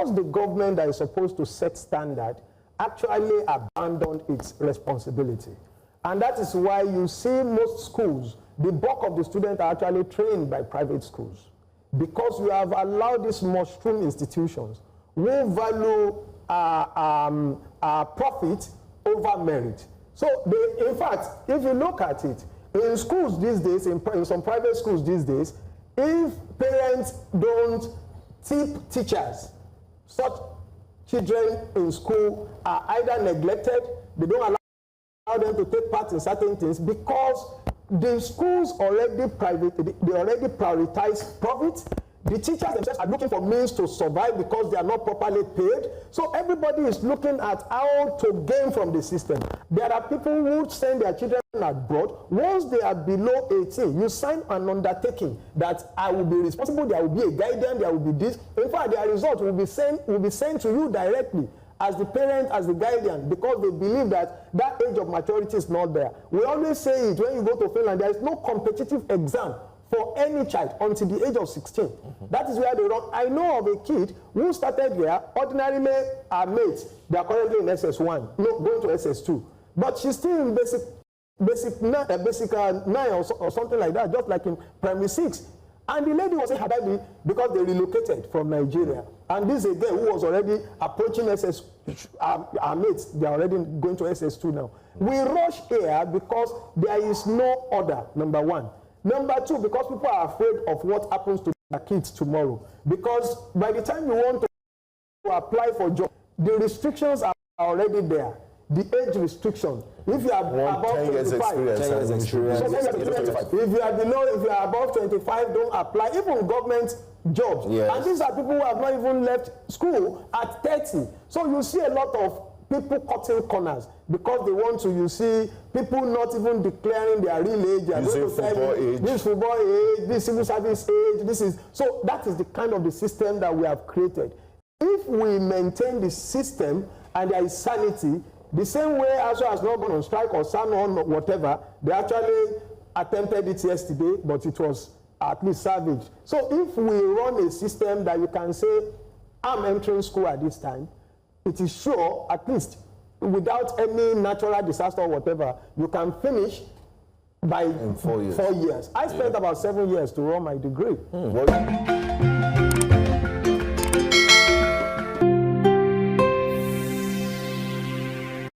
because the government that is supposed to set standard actually abandoned its responsibility. And that is why you see most schools, the bulk of the students are actually trained by private schools. Because you have allowed these mushroom institutions who value profit over merit. So, in fact, if you look at it, in schools these days, in some private schools these days, if parents don't tip teachers, such children in school are either neglected, they don't allow them to take part in certain things because the schools already they already prioritize profit. The teachers themselves are looking for means to survive because they are not properly paid. So everybody is looking at how to gain from the system. There are people who send their children abroad. Once they are below 18, you sign an undertaking that I will be responsible, there will be a guardian, there will be this. In fact, their result will be sent to you directly as the parent, as the guardian, because they believe that that age of maturity is not there. We always say it when you go to Finland, there is no competitive exam for any child until the age of 16. That is where they run. I know of a kid who started there, ordinarily our mates, they are currently in SS1, no, going to SS2. But she's still in basic 9 or something like that, just like in primary 6. And the lady was in Alabi because they relocated from Nigeria. And this is a girl who was already approaching SS, our mates, they are already going to SS2 now. We rush here because there is no order, number one. Number two, because people are afraid of what happens to their kids tomorrow. Because by the time you want to apply for job, the restrictions are already there. The age restriction. If you are above 25, if you are below, if you are above 25, don't apply. Even government jobs. Yes. And these are people who have not even left school at 30. So you see a lot of people cutting corners because they want to, you see, people not even declaring their real age. They are going to tell you, this football age, this civil service age, this is. So that is the kind of the system that we have created. If we maintain the system and there is sanity, the same way ASU has not gone on strike or SAN on whatever, they actually attempted it yesterday, but it was at least savage. So if we run a system that you can say, I'm entering school at this time, it is sure, at least without any natural disaster or whatever, you can finish by 4 years. I spent about 7 years to run my degree.